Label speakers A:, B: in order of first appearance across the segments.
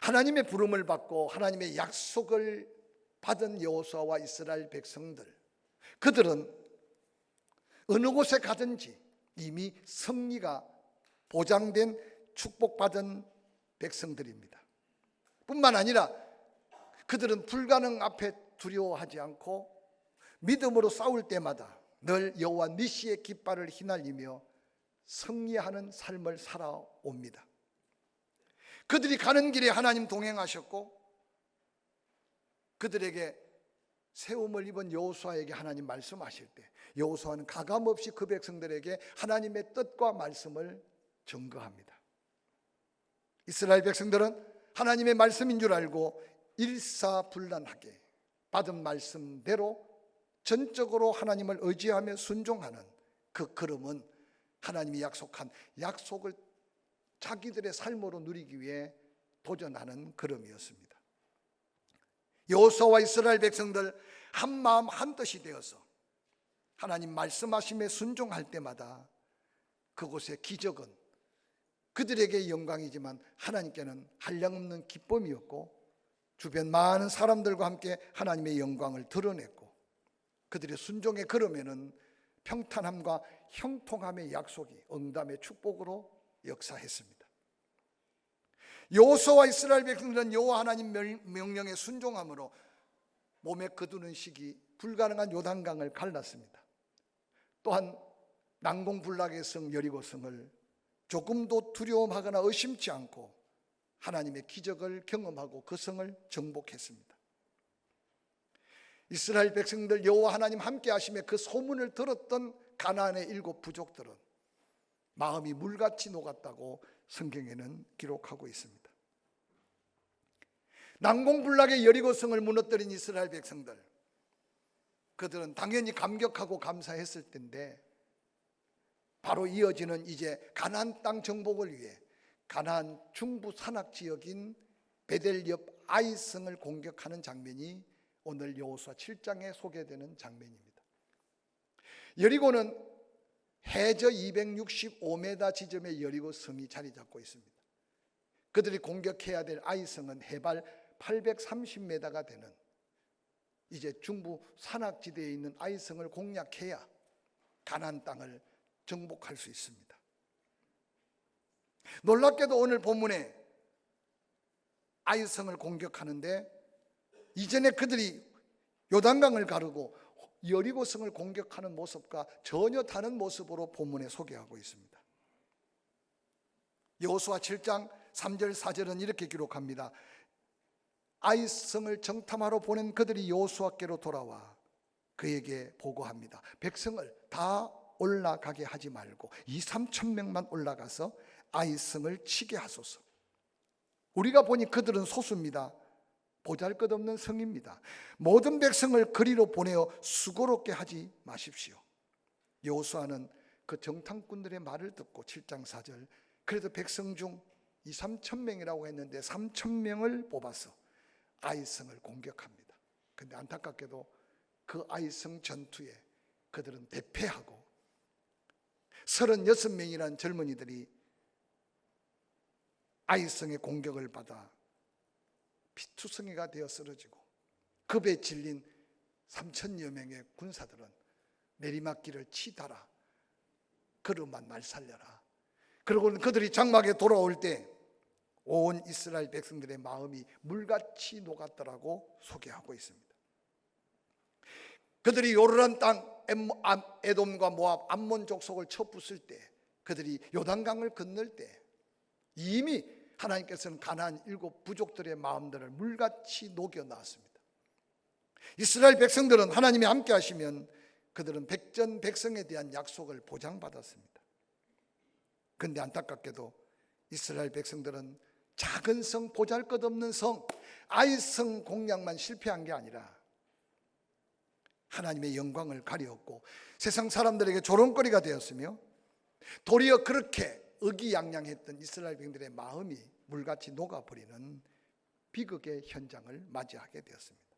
A: 하나님의 부름을 받고 하나님의 약속을 받은 여호수아와 이스라엘 백성들, 그들은 어느 곳에 가든지 이미 승리가 보장된 축복받은 백성들입니다. 뿐만 아니라 그들은 불가능 앞에 두려워하지 않고 믿음으로 싸울 때마다 늘 여호와 니시의 깃발을 휘날리며 승리하는 삶을 살아옵니다. 그들이 가는 길에 하나님 동행하셨고, 그들에게 세움을 입은 여호수아에게 하나님 말씀하실 때 여호수아는 가감없이 그 백성들에게 하나님의 뜻과 말씀을 증거합니다. 이스라엘 백성들은 하나님의 말씀인 줄 알고 일사불란하게 받은 말씀대로 전적으로 하나님을 의지하며 순종하는 그 걸음은 하나님이 약속한 약속을 자기들의 삶으로 누리기 위해 도전하는 걸음이었습니다. 여호수아와 이스라엘 백성들 한 마음 한 뜻이 되어서 하나님 말씀하심에 순종할 때마다 그곳의 기적은 그들에게 영광이지만 하나님께는 한량없는 기쁨이었고, 주변 많은 사람들과 함께 하나님의 영광을 드러냈고, 그들의 순종의 걸음에는 평탄함과 형통함의 약속이 응답의 축복으로 역사했습니다. 여호수아와 이스라엘 백성들은 여호와 하나님 명령에 순종함으로 몸에 거두는 식이 불가능한 요단강을 갈랐습니다. 또한 난공불락의 성 여리고성을 조금도 두려움하거나 의심치 않고 하나님의 기적을 경험하고 그 성을 정복했습니다. 이스라엘 백성들 여호와 하나님 함께 하심에 그 소문을 들었던 가나안의 7 부족들은 마음이 물같이 녹았다고 성경에는 기록하고 있습니다. 난공불락의 여리고성을 무너뜨린 이스라엘 백성들, 그들은 당연히 감격하고 감사했을 텐데, 바로 이어지는 이제 가나안 땅 정복을 위해 가나안 중부 산악 지역인 베델 옆 아이성을 공격하는 장면이 오늘 여호수아 7장에 소개되는 장면입니다. 여리고는 해저 265m 지점에 여리고 성이 자리 잡고 있습니다. 그들이 공격해야 될 아이성은 해발 830m가 되는 이제 중부 산악지대에 있는 아이성을 공략해야 가나안 땅을 정복할 수 있습니다. 놀랍게도 오늘 본문에 아이성을 공격하는데, 이전에 그들이 요단강을 가르고 여리고성을 공격하는 모습과 전혀 다른 모습으로 본문에 소개하고 있습니다. 여호수아 7장 3절 4절은 이렇게 기록합니다. 아이성을 정탐하러 보낸 그들이 여호수아께로 돌아와 그에게 보고합니다. 백성을 다 올라가게 하지 말고 2-3천 명만 올라가서 아이성을 치게 하소서. 우리가 보니 그들은 소수입니다. 보잘것없는 성입니다. 모든 백성을 그리로 보내어 수고롭게 하지 마십시오. 여호수아는 그 정탐꾼들의 말을 듣고 7장 4절, 그래도 백성 중 2-3천 명이라고 했는데 3천 명을 뽑아서 아이성을 공격합니다. 그런데 안타깝게도 그 아이성 전투에 그들은 대패하고 36명이라는 젊은이들이 아이성의 공격을 받아 피투성이가 되어 쓰러지고, 급에 질린 3천여 명의 군사들은 내리막길을 치달아 걸음만 말살려라. 그리고 그들이 장막에 돌아올 때 온 이스라엘 백성들의 마음이 물같이 녹았더라고 소개하고 있습니다. 그들이 요르단 땅 에돔과 모압 암몬 족속을 쳐부술 때, 그들이 요단강을 건널 때 이미 하나님께서는 가나안 7 부족들의 마음들을 물같이 녹여놨습니다. 이스라엘 백성들은 하나님이 함께 하시면 그들은 백전백성에 대한 약속을 보장받았습니다. 그런데 안타깝게도 이스라엘 백성들은 작은 성, 보잘것없는 성 아이성 공략만 실패한 게 아니라 하나님의 영광을 가리었고 세상 사람들에게 조롱거리가 되었으며, 도리어 그렇게 의기양양했던 이스라엘 백성들의 마음이 물같이 녹아버리는 비극의 현장을 맞이하게 되었습니다.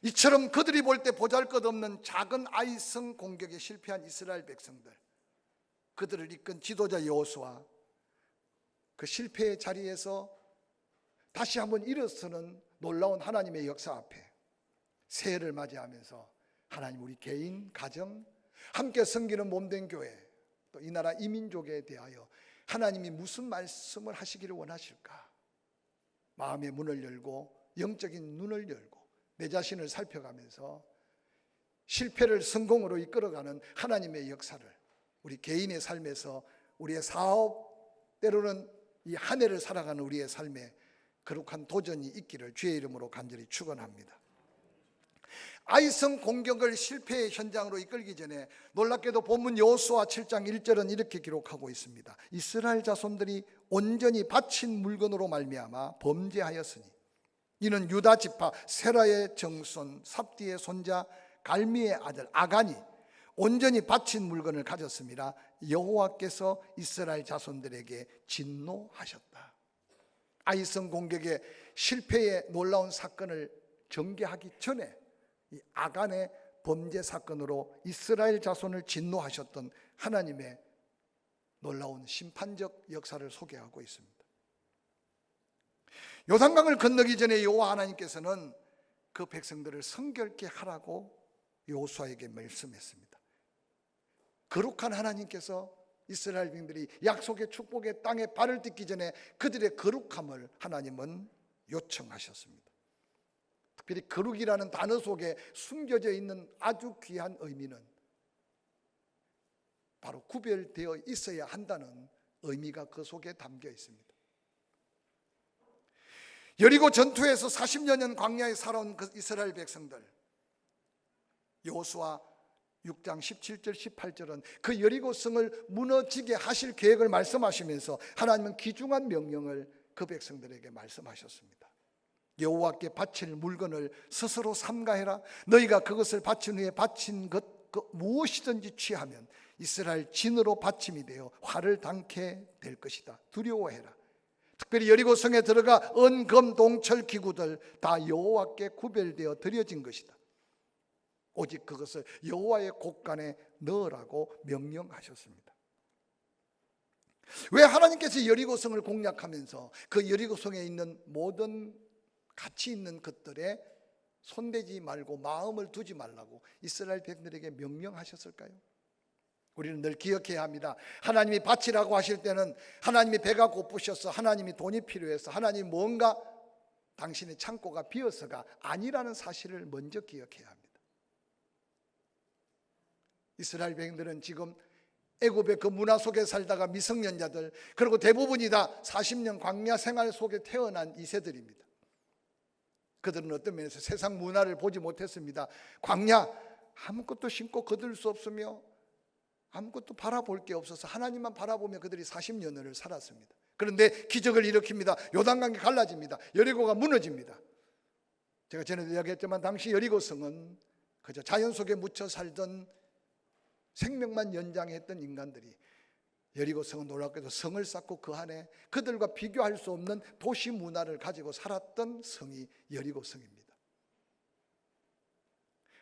A: 이처럼 그들이 볼 때 보잘것없는 작은 아이성 공격에 실패한 이스라엘 백성들, 그들을 이끈 지도자 여호수아, 그 실패의 자리에서 다시 한번 일어서는 놀라운 하나님의 역사 앞에 새해를 맞이하면서 하나님, 우리 개인, 가정, 함께 섬기는 몸된 교회, 또 이 나라 이민족에 대하여 하나님이 무슨 말씀을 하시기를 원하실까? 마음의 문을 열고 영적인 눈을 열고 내 자신을 살펴가면서 실패를 성공으로 이끌어가는 하나님의 역사를 우리 개인의 삶에서, 우리의 사업, 때로는 이 한 해를 살아가는 우리의 삶에 거룩한 도전이 있기를 주의 이름으로 간절히 축원합니다. 아이성 공격을 실패의 현장으로 이끌기 전에 놀랍게도 본문 여호수아 7장 1절은 이렇게 기록하고 있습니다. 이스라엘 자손들이 온전히 바친 물건으로 말미암아 범죄하였으니 이는 유다 지파 세라의 정손 삽디의 손자 갈미의 아들 아간이 온전히 바친 물건을 가졌습니다. 여호와께서 이스라엘 자손들에게 진노하셨다. 아이성 공격의 실패의 놀라운 사건을 전개하기 전에 이 아간의 범죄 사건으로 이스라엘 자손을 진노하셨던 하나님의 놀라운 심판적 역사를 소개하고 있습니다. 요단강을 건너기 전에 여호와 하나님께서는 그 백성들을 성결케 하라고 여호수아에게 말씀했습니다. 거룩한 하나님께서 이스라엘 백성들이 약속의 축복의 땅에 발을 딛기 전에 그들의 거룩함을 하나님은 요청하셨습니다. 특별히 거룩이라는 단어 속에 숨겨져 있는 아주 귀한 의미는 바로 구별되어 있어야 한다는 의미가 그 속에 담겨 있습니다. 여리고 전투에서 40여 년 광야에 살아온 그 이스라엘 백성들, 여호수아 6장 17절 18절은 그 여리고성을 무너지게 하실 계획을 말씀하시면서 하나님은 귀중한 명령을 그 백성들에게 말씀하셨습니다. 여호와께 바칠 물건을 스스로 삼가해라. 너희가 그것을 바친 후에 바친 것 무엇이든지 취하면 이스라엘 진으로 받침이 되어 화를 당케 될 것이다. 두려워해라. 특별히 여리고성에 들어가 은금 동철 기구들 다 여호와께 구별되어 드려진 것이다. 오직 그것을 여호와의 곳간에 넣으라고 명령하셨습니다. 왜 하나님께서 여리고성을 공략하면서 그 여리고성에 있는 모든 가치 있는 것들에 손대지 말고 마음을 두지 말라고 이스라엘 백성들에게 명령하셨을까요? 우리는 늘 기억해야 합니다. 하나님이 바치라고 하실 때는 하나님이 배가 고프셔서, 하나님이 돈이 필요해서, 하나님이 뭔가 당신의 창고가 비어서가 아니라는 사실을 먼저 기억해야 합니다. 이스라엘 백성들은 지금 애굽의 그 문화 속에 살다가 미성년자들, 그리고 대부분이 다 40년 광야 생활 속에 태어난 2세들입니다. 그들은 어떤 면에서 세상 문화를 보지 못했습니다. 광야 아무것도 심고 거둘 수 없으며 아무것도 바라볼 게 없어서 하나님만 바라보며 그들이 40년을 살았습니다. 그런데 기적을 일으킵니다. 요단강이 갈라집니다. 여리고가 무너집니다. 제가 전에도 이야기했지만 당시 여리고성은 그저 자연 속에 묻혀 살던 생명만 연장했던 인간들이, 여리고성은 놀랍게도 성을 쌓고 그 안에 그들과 비교할 수 없는 도시 문화를 가지고 살았던 성이 여리고성입니다.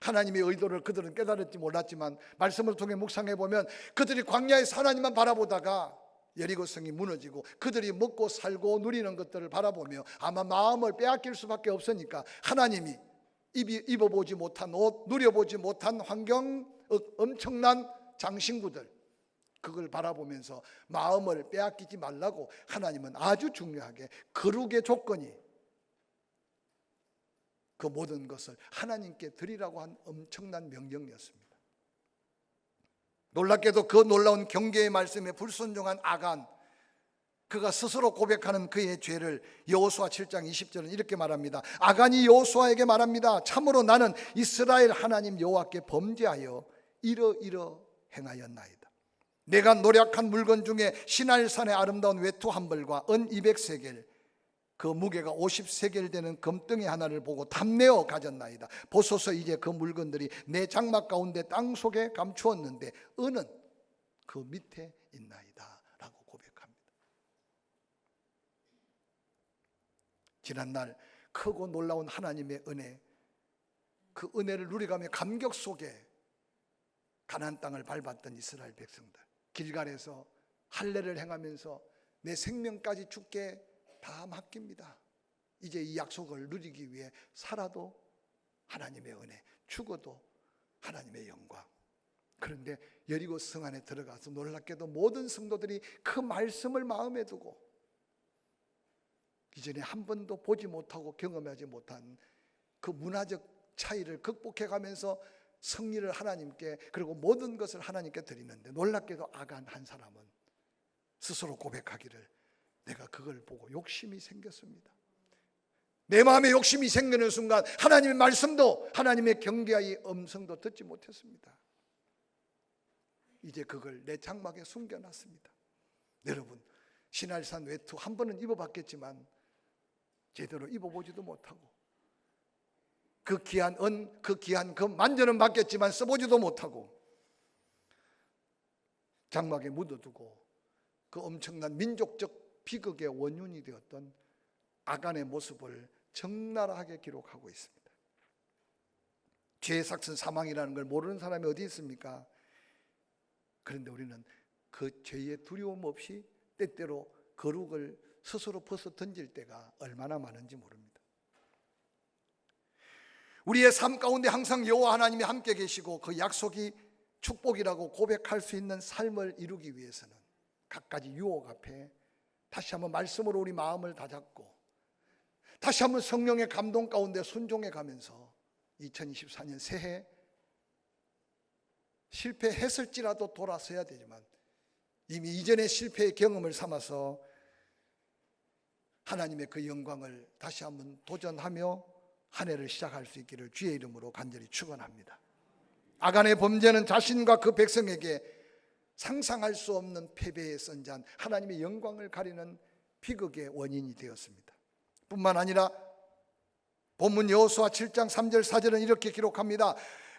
A: 하나님의 의도를 그들은 깨달을지 몰랐지만 말씀을 통해 묵상해 보면 그들이 광야에서 하나님만 바라보다가 여리고성이 무너지고 그들이 먹고 살고 누리는 것들을 바라보며 아마 마음을 빼앗길 수밖에 없으니까 하나님이 입어보지 못한 옷, 누려보지 못한 환경, 엄청난 장신구들, 그걸 바라보면서 마음을 빼앗기지 말라고 하나님은 아주 중요하게 거룩의 조건이 그 모든 것을 하나님께 드리라고 한 엄청난 명령이었습니다. 놀랍게도 그 놀라운 경계의 말씀에 불순종한 아간, 그가 스스로 고백하는 그의 죄를 여호수아 7장 20절은 이렇게 말합니다. 아간이 여호수아에게 말합니다. 참으로 나는 이스라엘 하나님 여호와께 범죄하여 이러이러 행하였나이다. 내가 노력한 물건 중에 시날산의 아름다운 외투 한 벌과 은 200세겔, 그 무게가 50세겔 되는 금덩이 하나를 보고 탐내어 가졌나이다. 보소서, 이제 그 물건들이 내 장막 가운데 땅 속에 감추었는데 은은 그 밑에 있나이다 라고 고백합니다. 지난날 크고 놀라운 하나님의 은혜, 그 은혜를 누려가며 감격 속에 가나안 땅을 밟았던 이스라엘 백성들, 길갈에서 할례를 행하면서 내 생명까지 주께 다 맡깁니다. 이제 이 약속을 누리기 위해 살아도 하나님의 은혜, 죽어도 하나님의 영광. 그런데 여리고 성 안에 들어가서 놀랍게도 모든 성도들이 그 말씀을 마음에 두고 이전에 한 번도 보지 못하고 경험하지 못한 그 문화적 차이를 극복해 가면서 승리를 하나님께, 그리고 모든 것을 하나님께 드리는데, 놀랍게도 아간 한 사람은 스스로 고백하기를 내가 그걸 보고 욕심이 생겼습니다. 내 마음에 욕심이 생기는 순간 하나님의 말씀도, 하나님의 경계의 음성도 듣지 못했습니다. 이제 그걸 내 장막에 숨겨놨습니다. 여러분, 신할산 외투 한 번은 입어봤겠지만 제대로 입어보지도 못하고, 그 귀한 은, 그 귀한 금 만져는 봤겠지만 써보지도 못하고 장막에 묻어두고 그 엄청난 민족적 비극의 원흉이 되었던 아간의 모습을 적나라하게 기록하고 있습니다. 죄의 삭슨 사망이라는 걸 모르는 사람이 어디 있습니까? 그런데 우리는 그 죄의 두려움 없이 때때로 거룩을 스스로 벗어 던질 때가 얼마나 많은지 모릅니다. 우리의 삶 가운데 항상 여호와 하나님이 함께 계시고 그 약속이 축복이라고 고백할 수 있는 삶을 이루기 위해서는 갖가지 유혹 앞에 다시 한번 말씀으로 우리 마음을 다잡고 다시 한번 성령의 감동 가운데 순종해 가면서 2024년 새해 실패했을지라도 돌아서야 되지만 이미 이전의 실패의 경험을 삼아서 하나님의 그 영광을 다시 한번 도전하며 한 해를 시작할 수 있기를 주의 이름으로 간절히 축원합니다. 아간의 범죄는 자신과 그 백성에게 상상할 수 없는 패배의 선잔, 하나님의 영광을 가리는 비극의 원인이 되었습니다. 뿐만 아니라 본문 여호수아 7장 3절 4절은 이렇게 기록합니다.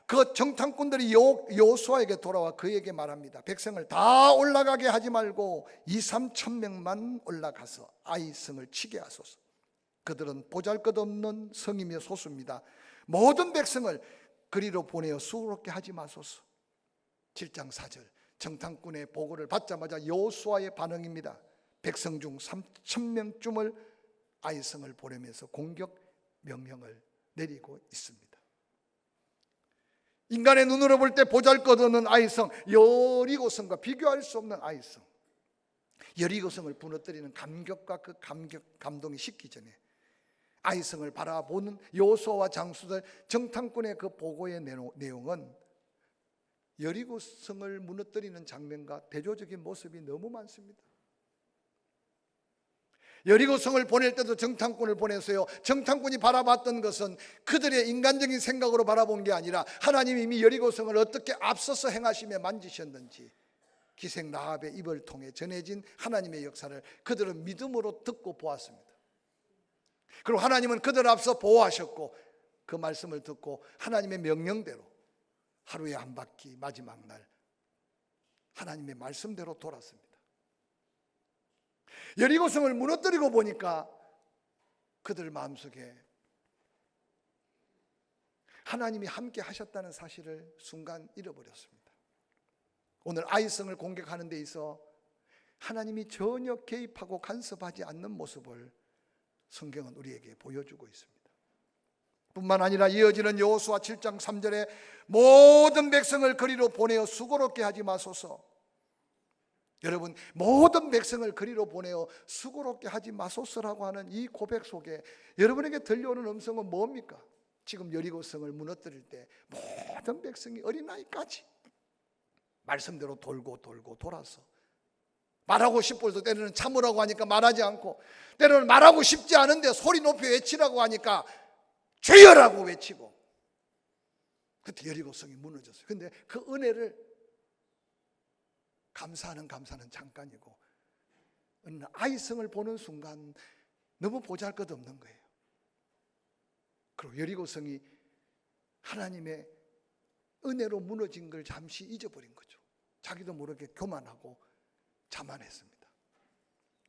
A: 그 정탐꾼들이 여호수아에게 돌아와 그에게 말합니다. 백성을 다 올라가게 하지 말고 2-3천 명만 올라가서 아이 성을 치게 하소서. 그들은 보잘것없는 성이며 소수입니다. 모든 백성을 그리로 보내어 수고롭게 하지 마소서. 7장 4절 정탐꾼의 보고를 받자마자 여호수아의 반응입니다. 백성 중 3,000명쯤을 아이성을 보내면서 공격 명령을 내리고 있습니다. 인간의 눈으로 볼 때 보잘것없는 아이성, 여리고성과 비교할 수 없는 아이성. 여리고성을 부러뜨리는 감격과 그 감동이 식기 전에 아이성을 바라보는 여호수아와 장수들, 정탐꾼의 그 보고의 내용은 여리고성을 무너뜨리는 장면과 대조적인 모습이 너무 많습니다. 여리고성을 보낼 때도 정탐꾼을 보냈어요. 정탐꾼이 바라봤던 것은 그들의 인간적인 생각으로 바라본 게 아니라 하나님이 이미 여리고성을 어떻게 앞서서 행하시며 만지셨는지 기생 라합의 입을 통해 전해진 하나님의 역사를 그들은 믿음으로 듣고 보았습니다. 그리고 하나님은 그들 앞서 보호하셨고 그 말씀을 듣고 하나님의 명령대로 하루에 한 바퀴 마지막 날 하나님의 말씀대로 돌았습니다. 여리고성을 무너뜨리고 보니까 그들 마음속에 하나님이 함께 하셨다는 사실을 순간 잃어버렸습니다. 오늘 아이성을 공격하는 데 있어 하나님이 전혀 개입하고 간섭하지 않는 모습을 성경은 우리에게 보여주고 있습니다. 뿐만 아니라 이어지는 여호수아 7장 3절에 모든 백성을 그리로 보내어 수고롭게 하지 마소서. 여러분, 모든 백성을 그리로 보내어 수고롭게 하지 마소서라고 하는 이 고백 속에 여러분에게 들려오는 음성은 뭡니까? 지금 여리고성을 무너뜨릴 때 모든 백성이 어린아이까지 말씀대로 돌고 돌아서 말하고 싶어도 때로는 참으라고 하니까 말하지 않고, 때로는 말하고 싶지 않은데 소리 높이 외치라고 하니까 죄여라고 외치고, 그때 여리고성이 무너졌어요. 근데 그 은혜를 감사는 잠깐이고 아이성을 보는 순간 너무 보잘것없는 거예요. 그리고 여리고성이 하나님의 은혜로 무너진 걸 잠시 잊어버린 거죠. 자기도 모르게 교만하고 자만했습니다.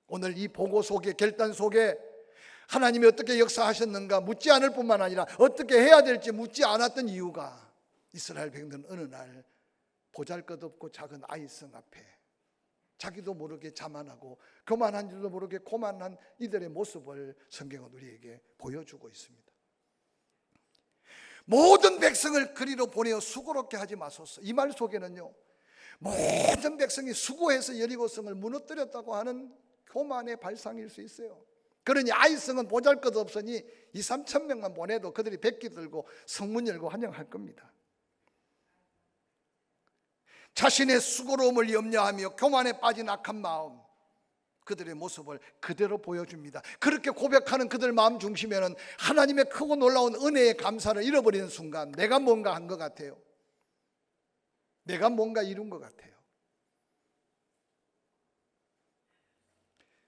A: 오늘 이 보고 속에, 결단 속에 하나님이 어떻게 역사하셨는가 묻지 않을 뿐만 아니라 어떻게 해야 될지 묻지 않았던 이유가 이스라엘 백성들은 어느 날 보잘것없고 작은 아이성 앞에 자기도 모르게 자만하고 그만한 줄도 모르게 고만한 이들의 모습을 성경은 우리에게 보여주고 있습니다. 모든 백성을 그리로 보내어 수고롭게 하지 마소서. 이 말 속에는요, 모든 백성이 수고해서 여리고성을 무너뜨렸다고 하는 교만의 발상일 수 있어요. 그러니 아이성은 보잘것없으니 2-3천 명만 보내도 그들이 백기 들고 성문 열고 환영할 겁니다. 자신의 수고로움을 염려하며 교만에 빠진 악한 마음, 그들의 모습을 그대로 보여줍니다. 그렇게 고백하는 그들 마음 중심에는 하나님의 크고 놀라운 은혜의 감사를 잃어버리는 순간 내가 뭔가 한 것 같아요. 내가 뭔가 이룬 것 같아요.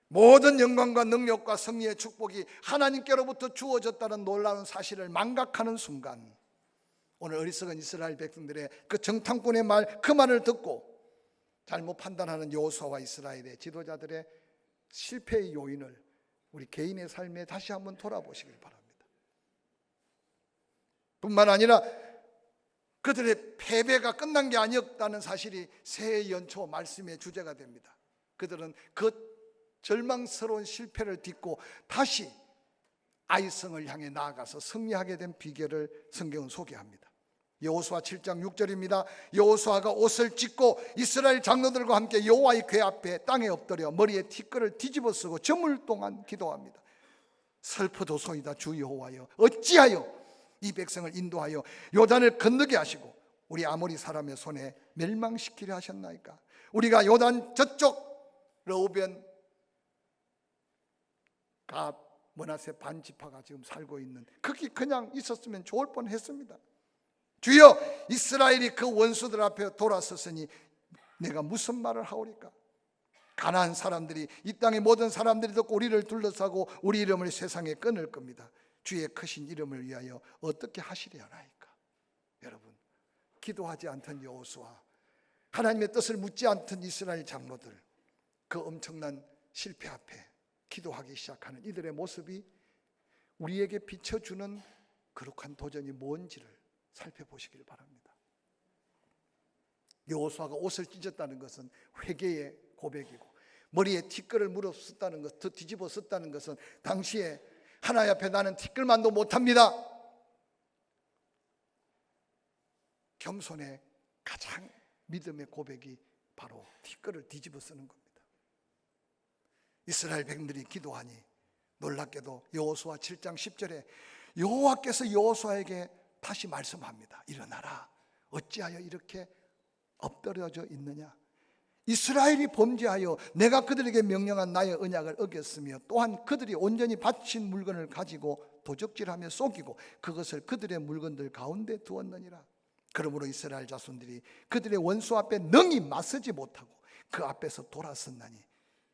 A: 모든 영광과 능력과 승리의 축복이 하나님께로부터 주어졌다는 놀라운 사실을 망각하는 순간, 오늘 어리석은 이스라엘 백성들의 그 정탐꾼의 말, 그 말을 듣고 잘못 판단하는 여호수아와 이스라엘의 지도자들의 실패의 요인을 우리 개인의 삶에 다시 한번 돌아보시길 바랍니다. 뿐만 아니라 그들의 패배가 끝난 게 아니었다는 사실이 새해 연초 말씀의 주제가 됩니다. 그들은 그 절망스러운 실패를 딛고 다시 아이성을 향해 나아가서 승리하게 된 비결을 성경은 소개합니다. 여호수아 7장 6절입니다. 여호수아가 옷을 찢고 이스라엘 장로들과 함께 여호와의 궤 앞에 땅에 엎드려 머리에 티끌을 뒤집어 쓰고 저물 동안 기도합니다. 슬프도소이다 주 여호와여, 어찌하여 이 백성을 인도하여 요단을 건너게 하시고 우리 아모리 사람의 손에 멸망시키려 하셨나이까. 우리가 요단 저쪽 르우벤, 갓, 므낫세 반지파가 지금 살고 있는 거기 그냥 있었으면 좋을 뻔했습니다. 주여, 이스라엘이 그 원수들 앞에 돌아섰으니 내가 무슨 말을 하오리까. 가나안 사람들이, 이 땅의 모든 사람들이 듣고 우리를 둘러싸고 우리 이름을 세상에 끊을 겁니다. 주의 크신 이름을 위하여 어떻게 하시려나이까. 여러분, 기도하지 않던 여호수아, 하나님의 뜻을 묻지 않던 이스라엘 장로들, 그 엄청난 실패 앞에 기도하기 시작하는 이들의 모습이 우리에게 비춰주는 거룩한 도전이 뭔지를 살펴보시길 바랍니다. 여호수아가 옷을 찢었다는 것은 회개의 고백이고, 머리에 티끌을 물어 썼다는 것, 더 뒤집어 썼다는 것은 당시에 하나님 앞에 나는 티끌만도 못합니다, 겸손의 가장 믿음의 고백이 바로 티끌을 뒤집어 쓰는 겁니다. 이스라엘 백성들이 기도하니 놀랍게도 여호수아 7장 10절에 여호와께서 여호수아에게 다시 말씀합니다. 일어나라, 어찌하여 이렇게 엎드려져 있느냐. 이스라엘이 범죄하여 내가 그들에게 명령한 나의 언약을 어겼으며 또한 그들이 온전히 바친 물건을 가지고 도적질하며 속이고 그것을 그들의 물건들 가운데 두었느니라. 그러므로 이스라엘 자손들이 그들의 원수 앞에 능히 맞서지 못하고 그 앞에서 돌아섰나니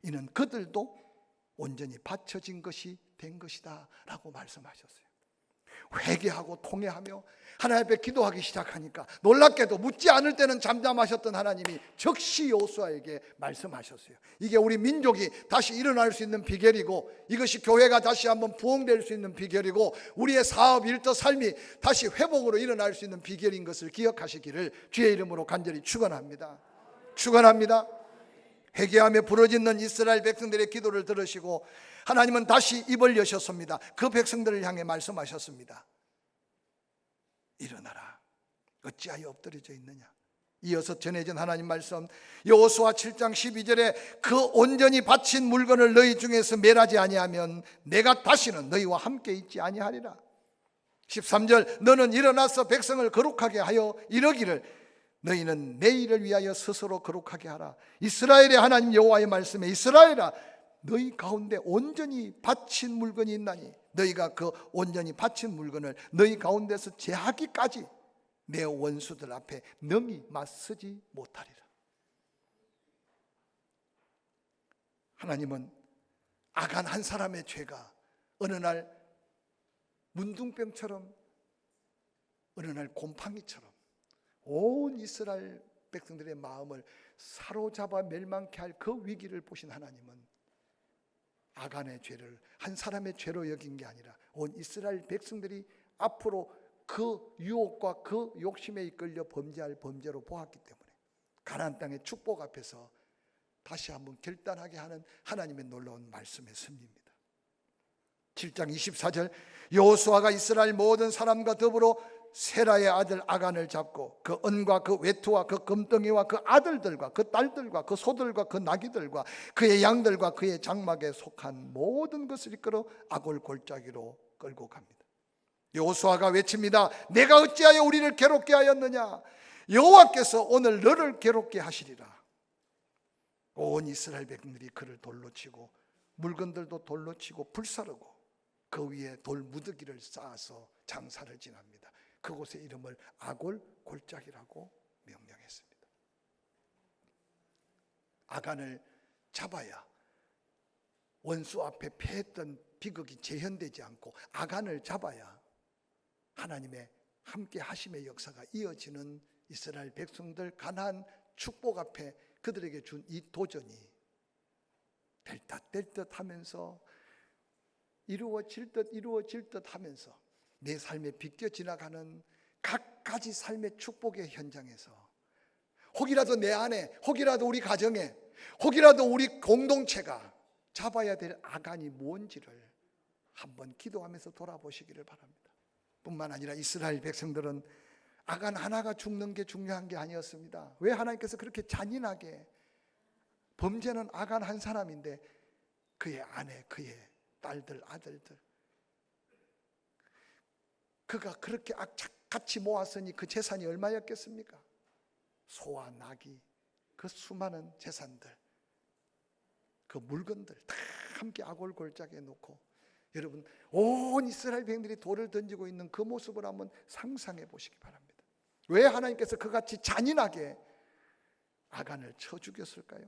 A: 이는 그들도 온전히 바쳐진 것이 된 것이다 라고 말씀하셨어요. 회개하고 통회하며 하나님 앞에 기도하기 시작하니까 놀랍게도 묻지 않을 때는 잠잠하셨던 하나님이 즉시 여호수아에게 말씀하셨어요. 이게 우리 민족이 다시 일어날 수 있는 비결이고, 이것이 교회가 다시 한번 부흥될 수 있는 비결이고, 우리의 사업, 일터, 삶이 다시 회복으로 일어날 수 있는 비결인 것을 기억하시기를 주의 이름으로 간절히 축원합니다. 축원합니다. 회개하며 부르짖는 이스라엘 백성들의 기도를 들으시고 하나님은 다시 입을 여셨습니다. 그 백성들을 향해 말씀하셨습니다. 일어나라, 어찌하여 엎드려져 있느냐. 이어서 전해진 하나님 말씀, 여호수아 7장 12절에 그 온전히 바친 물건을 너희 중에서 멸하지 아니하면 내가 다시는 너희와 함께 있지 아니하리라. 13절, 너는 일어나서 백성을 거룩하게 하여 이르기를 너희는 내일을 위하여 스스로 거룩하게 하라. 이스라엘의 하나님 여호와의 말씀에 이스라엘아, 너희 가운데 온전히 바친 물건이 있나니 너희가 그 온전히 바친 물건을 너희 가운데서 제하기까지 내 원수들 앞에 능히 맞서지 못하리라. 하나님은 악한 한 사람의 죄가 어느 날 문둥병처럼, 어느 날 곰팡이처럼 온 이스라엘 백성들의 마음을 사로잡아 멸망케 할 그 위기를 보신 하나님은 아간의 죄를 한 사람의 죄로 여긴 게 아니라 온 이스라엘 백성들이 앞으로 그 유혹과 그 욕심에 이끌려 범죄할 범죄로 보았기 때문에 가나안 땅의 축복 앞에서 다시 한번 결단하게 하는 하나님의 놀라운 말씀의 섭리입니다. 7장 24절, 여호수아가 이스라엘 모든 사람과 더불어 세라의 아들 아간을 잡고 그 은과 그 외투와 그 금덩이와 그 아들들과 그 딸들과 그 소들과 그 나귀들과 그의 양들과 그의 장막에 속한 모든 것을 이끌어 아골 골짜기로 끌고 갑니다. 여호수아가 외칩니다. 내가 어찌하여 우리를 괴롭게 하였느냐? 여호와께서 오늘 너를 괴롭게 하시리라. 온 이스라엘 백성들이 그를 돌로 치고 물건들도 돌로 치고 불사르고 그 위에 돌 무더기를 쌓아서 장사를 지납니다. 그곳의 이름을 아골 골짜기라고 명명했습니다. 아간을 잡아야 원수 앞에 패했던 비극이 재현되지 않고 아간을 잡아야 하나님의 함께 하심의 역사가 이어지는 이스라엘 백성들 가나안 축복 앞에 그들에게 준 이 도전이 될 듯 하면서 이루어질 듯 하면서 내 삶에 비껴 지나가는 각가지 삶의 축복의 현장에서 혹이라도 내 안에, 혹이라도 우리 가정에, 혹이라도 우리 공동체가 잡아야 될 아간이 뭔지를 한번 기도하면서 돌아보시기를 바랍니다. 뿐만 아니라 이스라엘 백성들은 아간 하나가 죽는 게 중요한 게 아니었습니다. 왜 하나님께서 그렇게 잔인하게, 범죄는 아간 한 사람인데 그의 아내, 그의 딸들, 아들들, 그가 그렇게 악착같이 모았으니 그 재산이 얼마였겠습니까? 소와 나귀, 그 수많은 재산들, 그 물건들 다 함께 아골 골짜기에 놓고, 여러분 온 이스라엘 백성들이 돌을 던지고 있는 그 모습을 한번 상상해 보시기 바랍니다. 왜 하나님께서 그같이 잔인하게 아간을 쳐 죽였을까요?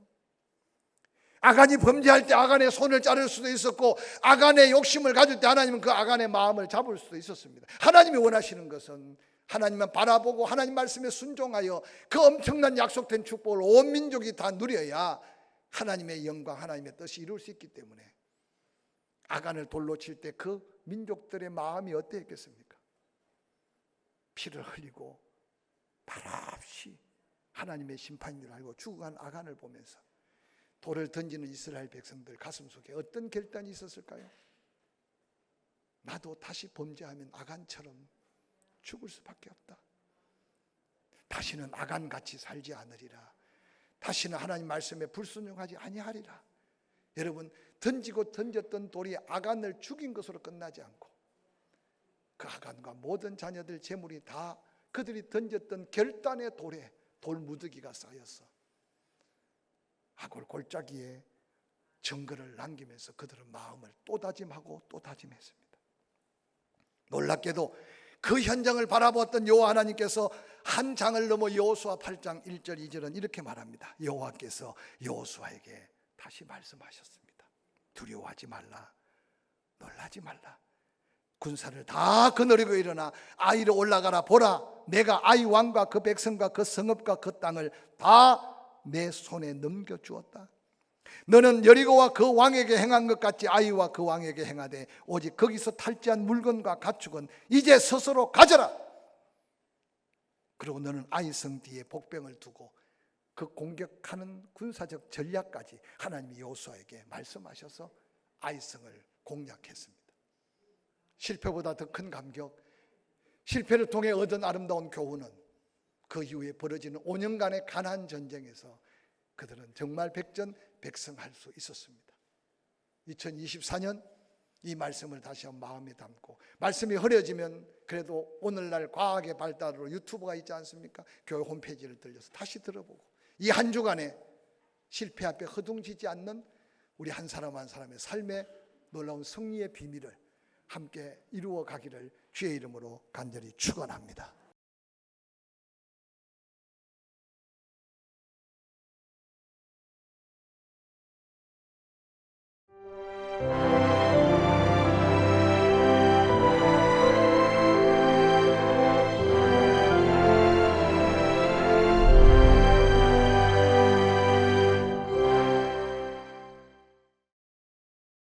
A: 아간이 범죄할 때 아간의 손을 자를 수도 있었고, 아간의 욕심을 가질 때 하나님은 그 아간의 마음을 잡을 수도 있었습니다. 하나님이 원하시는 것은 하나님만 바라보고 하나님 말씀에 순종하여 그 엄청난 약속된 축복을 온 민족이 다 누려야 하나님의 영광, 하나님의 뜻이 이룰 수 있기 때문에 아간을 돌로 칠 때 그 민족들의 마음이 어땠겠습니까? 피를 흘리고 말없이 하나님의 심판인 줄 알고 죽어간 아간을 보면서 돌을 던지는 이스라엘 백성들 가슴 속에 어떤 결단이 있었을까요? 나도 다시 범죄하면 아간처럼 죽을 수밖에 없다. 다시는 아간같이 살지 않으리라. 다시는 하나님 말씀에 불순종하지 아니하리라. 여러분, 던지고 던졌던 돌이 아간을 죽인 것으로 끝나지 않고 그 아간과 모든 자녀들 재물이 다 그들이 던졌던 결단의 돌에 돌 무더기가 쌓였어 아골 골짜기에 증거를 남기면서 그들은 마음을 또 다짐하고 또 다짐했습니다. 놀랍게도 그 현장을 바라보았던 여호와 하나님께서 한 장을 넘어 여호수아 8장 1절 2절은 이렇게 말합니다. 여호와께서 여호수아에게 다시 말씀하셨습니다. 두려워하지 말라, 놀라지 말라. 군사를 다 거느리고 일어나 아이로 올라가라. 보라, 내가 아이 왕과 그 백성과 그 성읍과 그 땅을 다 내 손에 넘겨주었다. 너는 여리고와 그 왕에게 행한 것 같이 아이와 그 왕에게 행하되 오직 거기서 탈취한 물건과 가축은 이제 스스로 가져라. 그리고 너는 아이성 뒤에 복병을 두고 그 공격하는 군사적 전략까지 하나님이 여호수아에게 말씀하셔서 아이성을 공략했습니다. 실패보다 더 큰 감격, 실패를 통해 얻은 아름다운 교훈은 그 이후에 벌어지는 5년간의 가나안 전쟁에서 그들은 정말 백전백승할 수 있었습니다. 2024년 이 말씀을 다시 한번 마음에 담고, 말씀이 흐려지면 그래도 오늘날 과학의 발달으로 유튜브가 있지 않습니까? 교회 홈페이지를 들려서 다시 들어보고 이 한 주간에 실패 앞에 허둥지지 않는 우리 한 사람 한 사람의 삶의 놀라운 승리의 비밀을 함께 이루어 가기를 주의 이름으로 간절히 축원합니다.